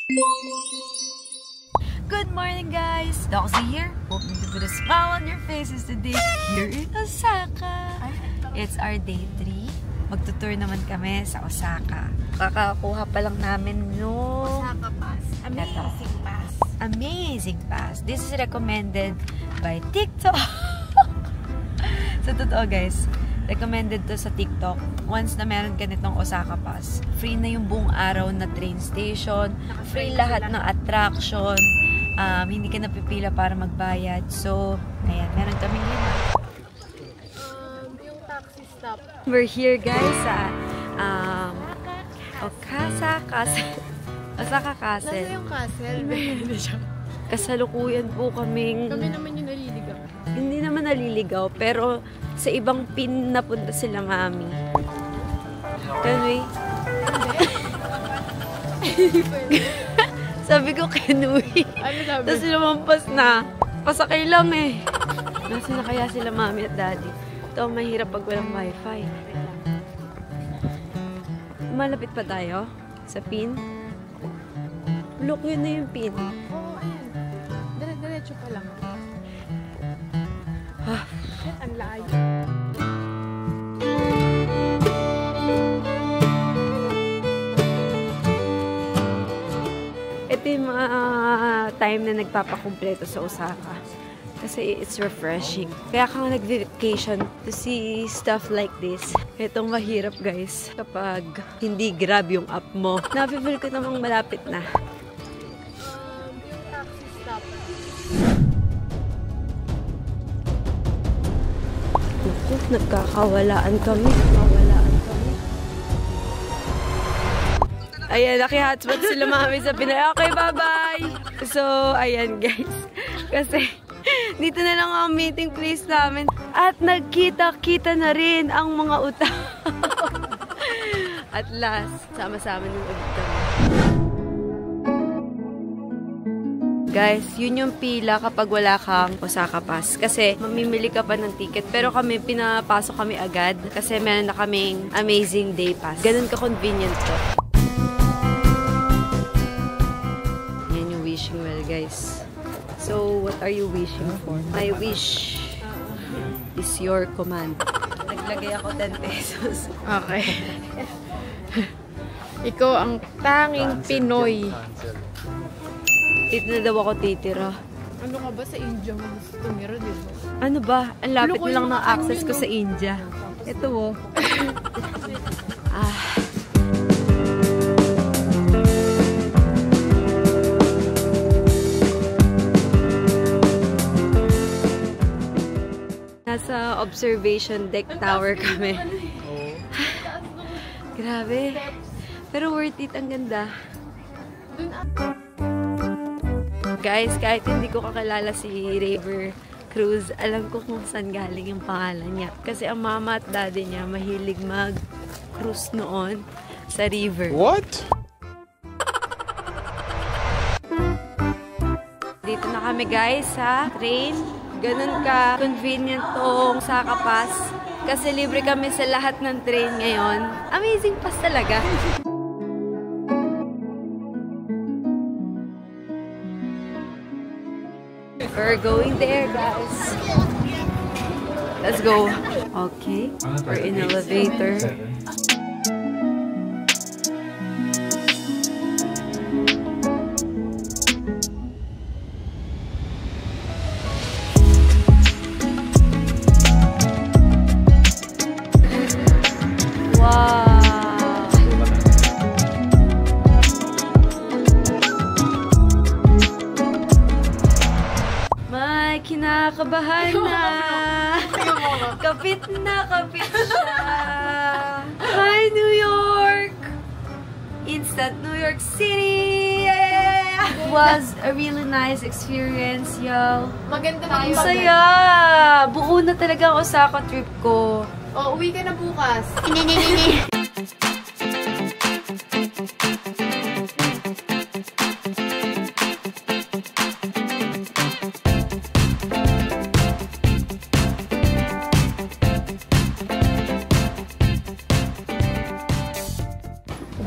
Good morning, guys! Doxy here. Hoping to put a smile on your faces today here in Osaka. It's our day 3. Magtutour naman kami sa Osaka. Kakakuha pa lang namin no Osaka Pass. Amazing Pass. Amazing Pass. This is recommended by TikTok. Sa totoo, guys, recommended to sa TikTok. Once na meron ka nitong Osaka Pass, free na yung buong araw na train station, free lahat ng attraction, hindi ka napipila para magbayad. So, ayan, meron kaming lima. Yung taxi stop. We're here, guys, sa Osaka Castle. Osaka Castle. Nasa yung castle? Kasalukuyan po kaming... Kami naman yung naliligaw. Hindi naman naliligaw, pero sa ibang pin napunta sila, mami. Kenway? Sabi ko, Kenway. Ano sabi? Tapos lumampas na. Pasakay lang eh. Nasaan na kaya sila, mami at daddy? Ito, mahirap pag walang wifi. Malapit pa tayo sa pin. Look, yun na yung pin. Oo, ayan. Diretso pa lang. Shit, ang layo. Ito yung mga time na nagpapakumpleto sa Osaka. Kasi it's refreshing. Kaya kang nag-vacation to see stuff like this. Itong mahirap, guys, kapag hindi grab yung app mo. Napifeel ko namang malapit na. Yung taxi stop. Naku, nagkakawalaan kami. Ayan, naki-hotspot sila, mami, sa Pinay. Okay, bye-bye! So, ayan, guys. Kasi, dito na lang ang meeting place namin. At nagkita-kita na rin ang mga utang. At last, sama-sama ng ulit kami. Guys, yun yung pila kapag wala kang Osaka Pass. Kasi mamimili ka pa ng ticket. Pero kami, pinapasok kami agad. Kasi meron na kaming amazing day pass. Ganun ka-convenient to. Yan yung wishing well, guys. So, what are you wishing for? My wish is your command. Naglagay ako 10 pesos. Okay. Ikaw ang tanging Pinoy. Dito na daw ako titira. Ano ka ba sa India mo gusto tumira, di ba? Ano ba? Ang lapit na lang ng access ko sa India. Ito, oh. Nasa observation deck tower kami. Grabe. Pero worth it. Ang ganda. Guys, kahit hindi ko kakilala si River Cruz, alam ko kung saan galing yung pangalan niya. Kasi ang mama at daddy niya mahilig mag-cruise noon sa river. What? Dito na kami, guys, sa train. Ganun ka convenient tong Osaka Pass. Kasi libre kami sa lahat ng train ngayon. Amazing pass talaga. We're going there, guys. Let's go. Okay, we're in elevator. Kinakabahan na. Kapit siya. Hi, New York! Instant New York City! Yeah! It was a really nice experience, y'all. Maganda na yung saya! Buo na talaga ang Osaka trip ko. Oh, uwi ka na bukas.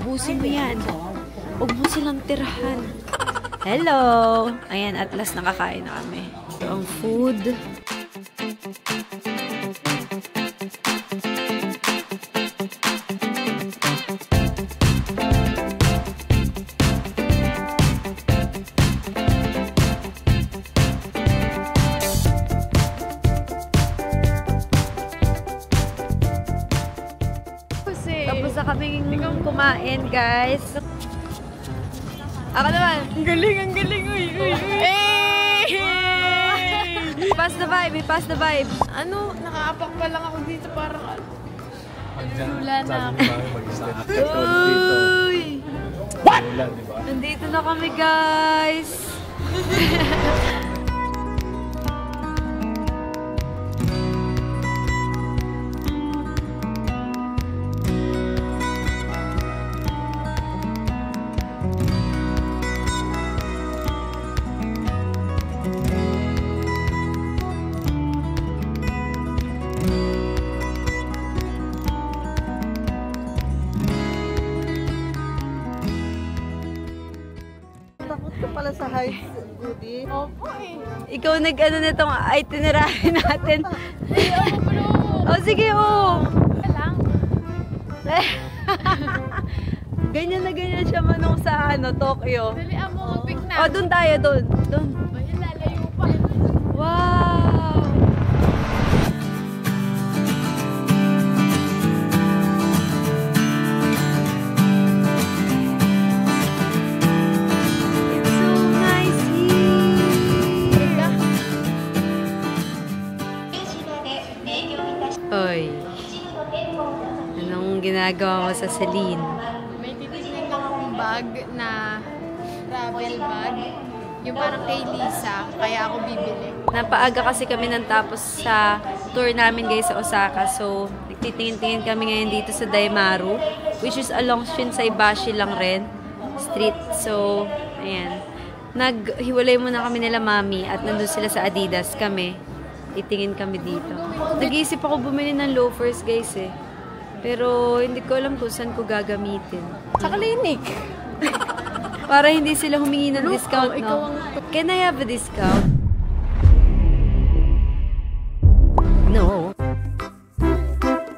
Ubusin mo yan. Huwag mo silang tirahan. Hello! Ayan, at last nakakain na kami. Ito ang food. Tapos na kaming kumain, guys. Ako naman. Ang galing, uy. Pass the vibe, pass the vibe. Ano, nakaapak pa lang ako dito parang lula na ako. Uy! Nandito na kami, guys. Pala sa heights, Goody. Opo eh. Ikaw nag-ano na itong itinerary natin. Oh, sige, oh. Lang. Ganyan na ganyan siya manong sa Tokyo. Dali mo, mag-pick na. Oh, doon tayo, doon. Doon. Ayun, lalayo pa. Wow! It's so nice here. Oy. Anong ginagawa mo sa Celine? May titignan lang akong bag na travel bag. Yung parang kay Lisa, kaya ako bibili. Napaaga kasi kami nang tapos sa tour namin guys sa Osaka. So, nagtitingin-tingin kami ngayon dito sa Daimaru, which is along Shinsaibashi lang rin street. So, ayan. Naghiwalay muna kami nila mami at nandun sila sa Adidas kami. Titingin kami dito. Nag-iisip ako bumili ng loafers guys eh. Pero hindi ko alam kung saan ko gagamitin. Sa klinik. Para hindi sila humingi ng discount, no? Can I have a discount? No.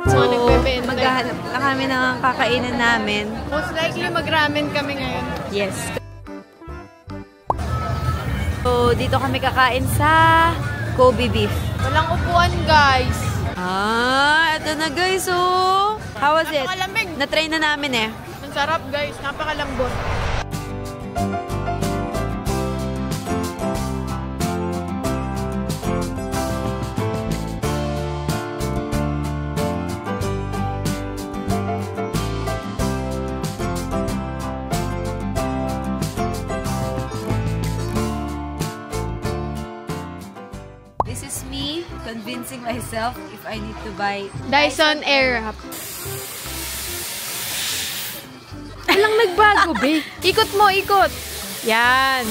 So, nagbebenta. Maghahanap lang kami ng kakainan namin. Most likely mag-ramen kami ngayon. Yes. So, dito kami kakain sa Kobe beef. Walang upuan, guys. Ah, eto na guys, oh. How was it? Napakalamig. Na-try na namin eh. Ang sarap, guys. Napakalambot. This is me convincing myself if I need to buy Dyson Airwrap. Walang nagbago, babe. Ikot mo, ikot. Yan.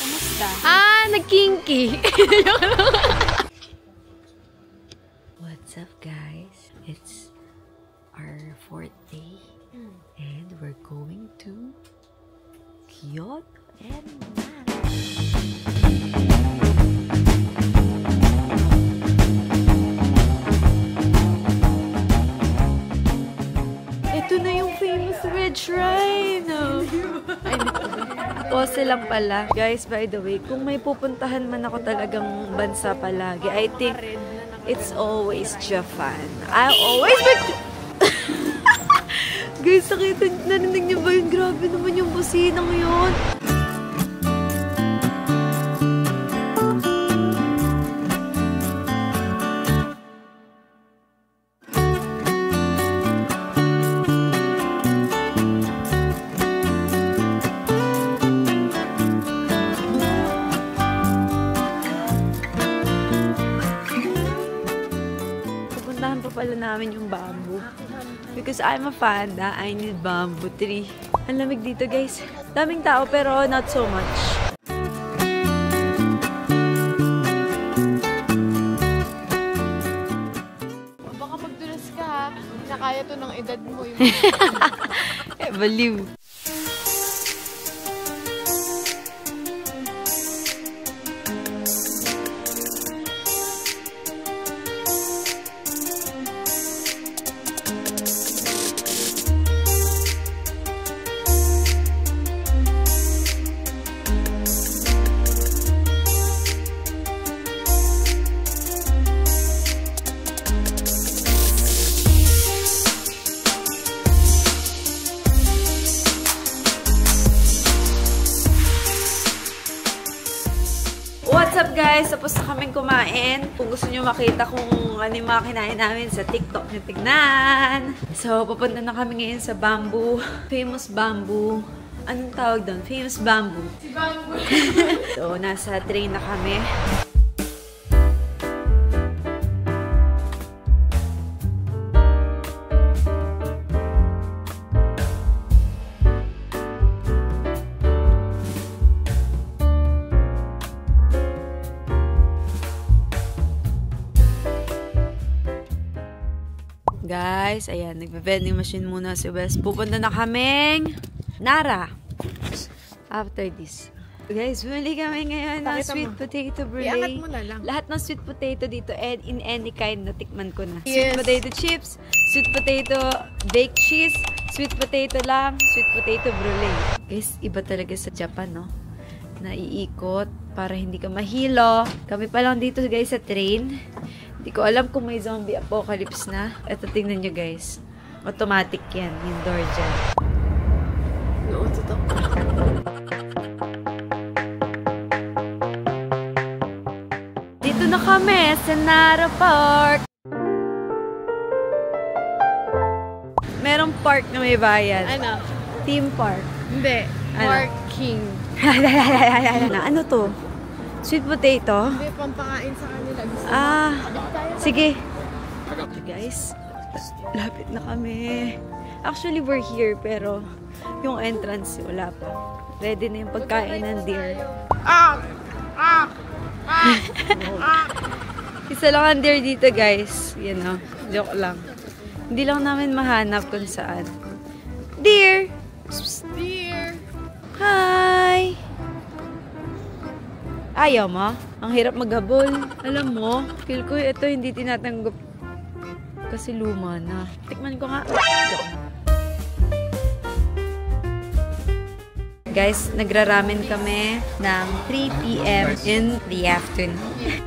Kamusta? Ah, nagkinky. What's up guys? It's our 4th day and we're going to Kyoto and ito na yung famous Red Shrine. Pose lang pala. Guys, by the way, kung may pupuntahan man ako talagang bansa palagi, I think it's always Japan. I'll always be... Guys, nakita, narinig niyo ba yun? Grabe naman yung businang yun. Pupuntahan pa pala namin yung bamboo. Because I'm a fan na I need bamboo tree. Ang lamig dito guys. Daming tao pero not so much. Baka magdulas ka, ha? na kaya to ng edad mo. Baliw. What's up guys? Tapos na kaming kumain. Kung gusto nyo makita kung ano yung mga kinain namin sa TikTok nyo tignan. So, papunta na kami ngayon sa Bamboo. Famous Bamboo. Anong tawag doon? Famous Bamboo. Si Bamboo. So, nasa train na kami. Guys, ayan, nagbe-vending machine muna si Wes. Pupunta na kaming Nara. After this. Guys, bumili kami ngayon ng sweet potato brulee. Iangat mo na lang. Lahat ng sweet potato dito and in any kind na tikman ko na. Yes. Sweet potato chips, sweet potato baked cheese, sweet potato lang, sweet potato brulee. Guys, iba talaga sa Japan, no? Naiikot para hindi ka mahilo. Kami pa lang dito guys sa train. Hindi ko alam kung may zombie apocalypse na. Ito, tingnan nyo guys. Automatic yan, yung door dyan. Dito na kami sa Nara Park. Merong park na may bayan. Ano? Theme park. Hindi. Ano? Parking. Ano to? Sweet potato? Hindi, pampakain sa kanila. Gusto Sige. Guys, lapit na kami. Actually, we're here, pero yung entrance, wala pa. Ready na yung pagkain ng deer. Isa lang ang deer dito, guys. Yan o. Joke lang. Hindi lang namin mahanap kung saan. Deer! Deer! Hi! Ayaw mo? Ang hirap maghabol. Alam mo, feel ko ito hindi tinatanggap kasi luma na. Tikman ko nga. Guys, nagraramen kami ng 3 p.m. in the afternoon.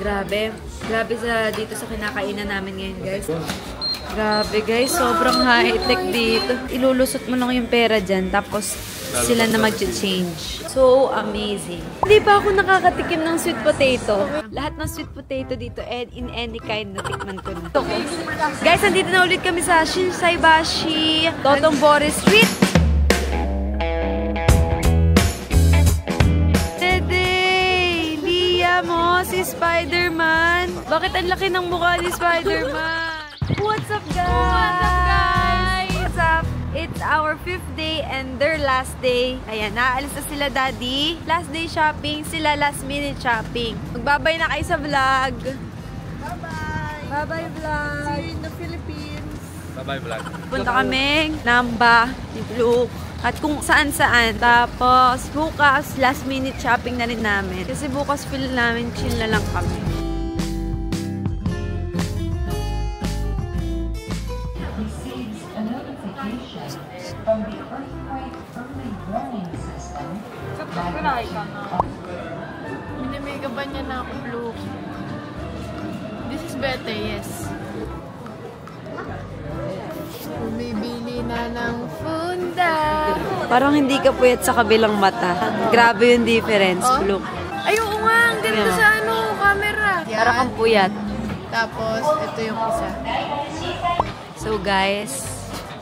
Grabe. Grabe dito sa kinakainan namin ngayon, guys. Grabe, guys. Sobrang high-tech dito. Ilulusot mo lang yung pera dyan, tapos sila na mag-change. So amazing. Hindi pa ako nakakatikim ng sweet potato. Lahat ng sweet potato dito, and in any kind na tikman ko na. Guys, andito na ulit kami sa Shinsaibashi, Dotonbori Street. Mo, si Spider-Man. Bakit ang laki ng mukha ni Spider-Man? What's up, guys? What's up, guys? What's up? It's our 5th day and their last day. Ayan, naalis na sila, Daddy. Last day shopping, sila last minute shopping. Magbabay na kayo sa vlog. Bye-bye! Bye-bye, vlog. See you in the Philippines! Bye-bye, vlog. Punta kaming Namba, Igluk, at kung saan-saan. Tapos, bukas, last minute shopping na rin namin. Kasi bukas feel namin, chill na lang kami. Minimega ba niya na ako blue? This is better, yes. Bumibili na ng funda. Parang hindi ka puyat sa kabilang mata. Grabe yung difference. Oh? Look. Ay, oo nga. Ang ganda sa camera. Parang kang puyat. Tapos, ito yung isa. So guys,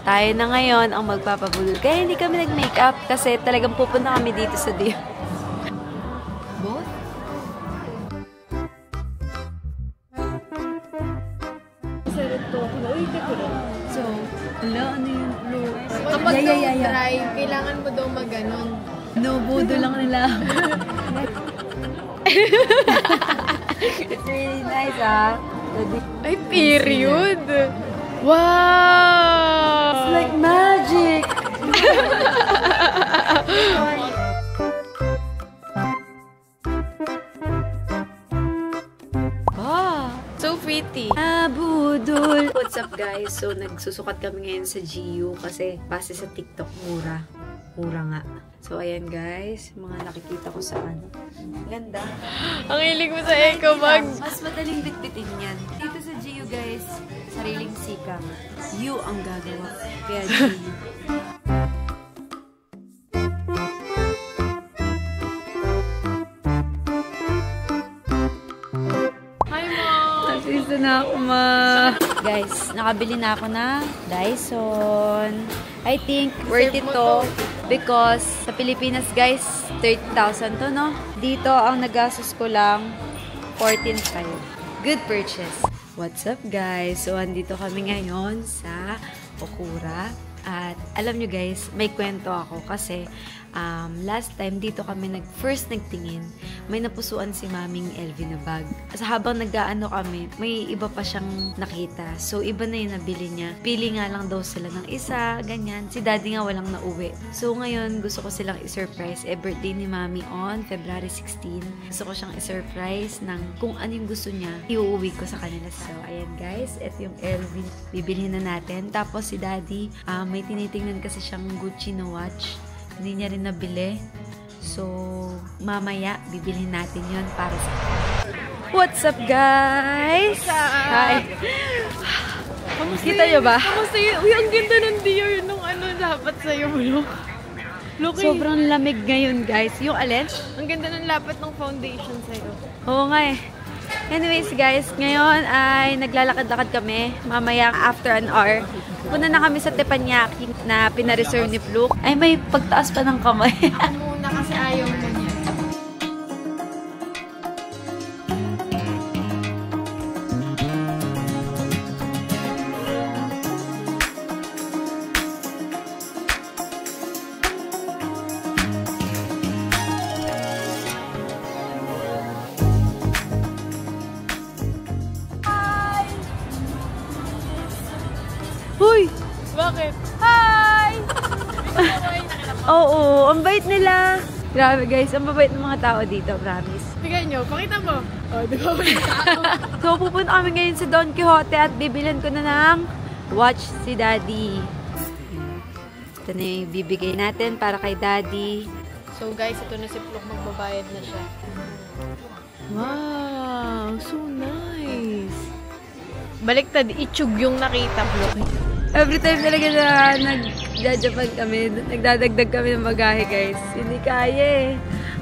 tayo na ngayon ang magpapabulol. Kaya hindi kami nag-makeup kasi talagang pupunta kami dito sa Dio. Both? So, Wala, ano yung blue? kapag drive, kailangan mo daw mag-ganon. No, budo lang nila. It's really nice, ah. Ay, period! Wow! It's like magic! So pretty. Budol! What's up, guys? So, nagsusukat kami ngayon sa GU kasi base sa TikTok, mura. Mura nga. So, ayan, guys. Mga nakikita ko sa ano. Ganda. Ang hilig mo sa eco bag. Mas madaling bitbitin yan. Dito sa GU, guys, sariling sikap. You ang gagawa. Kaya GU. Ito na ako, ma. Guys, nakabili na ako na Dyson. I think worth it to because sa Pilipinas, guys, 30,000 to, no? Dito, ang nagastos ko lang 14,500. Good purchase. What's up, guys? So, andito kami ngayon sa Okura. At alam nyo, guys, may kwento ako kasi last time dito kami first nagtingin, may napusuan si Maming LV na bag. Sa habang nag-aano kami, may iba pa siyang nakita. So, iba na yung nabili niya. Pili nga lang daw sila ng isa, ganyan. Si Daddy nga walang nauwi. So, ngayon, gusto ko silang i-surprise. Birthday ni Mami on February 16. Gusto ko siyang i-surprise ng kung ano yung gusto niya, iuuwi ko sa kanila. So, ayan guys, ito yung LV. Bibilhin na natin. Tapos si Daddy, may tinitingnan kasi siyang Gucci na watch. Hindi niya rin nabili. So, mamaya, bibilhin natin yon para sa... What's up, guys? Hi! Kita nyo ba? Kamusta yun? Uy, ang ganda ng deer nung ano dapat sa'yo, look. Sobrang lamig ngayon, guys. Yung alin? Ang ganda ng lapat ng foundation sa'yo. Oo nga eh. Anyways, guys, ngayon ay naglalakad-lakad kami. Mamaya, after an hour, punta na kami sa Teppanyaki na pinareserve ni Fluke. Ay, may pagtaas pa ng kamay. Ako muna kasi ayaw mo niya. Hoy! Bakit? Hi! Oo, ang bait nila. Grabe guys, ang babait ng mga tao dito, promise. Bigay nyo, pakita mo. Oh, di ba may tao? So, pupunta kami ngayon sa Don Quixote at bibilhan ko na ng watch si Daddy. Ito na yung bibigay natin para kay Daddy. So guys, ito na si Fluke, magbabayad na siya. Wow, so nice. Baliktad, itchug yung nakita, Fluke. Every time talaga na nag-Japan kami, nagdadagdag kami ng bagahe, guys. Hindi kaya eh.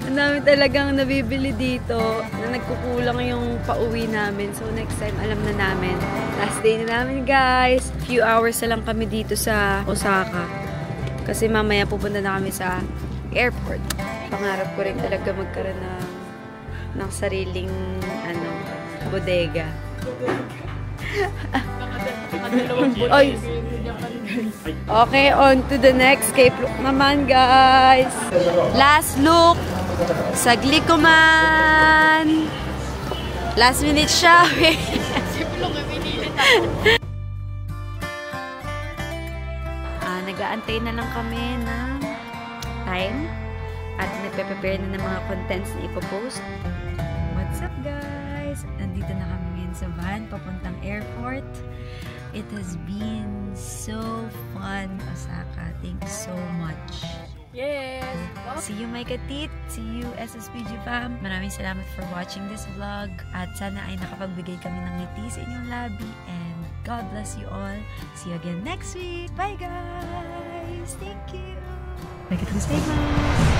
Ang dami talagang nabibili dito na nagkukulang yung pauwi namin. So, next time, alam na namin. Last day na namin, guys. Few hours na lang kami dito sa Osaka. Kasi mamaya pupunta na kami sa airport. Pangarap ko rin talaga magkaroon ng sariling, bodega. Oy. Okay, on to the next Cape look naman, guys. Last look sa Glicoman. Last minute shopping. Si Fluke, pinilit ako. Nag-aantay na lang kami ng time at nagpe-prepare na ng mga contents na ipopost. What's up, guys? Nandito na kami ngayon sa van, papuntang airport. It has been so fun, Osaka. Thank you so much. Yes! See you, my katit. See you, SSPG fam. Maraming salamat for watching this vlog. At sana ay nakapagbigay kami ng ngiti sa inyong labi. And God bless you all. See you again next week. Bye, guys! Thank you! Bye, katit.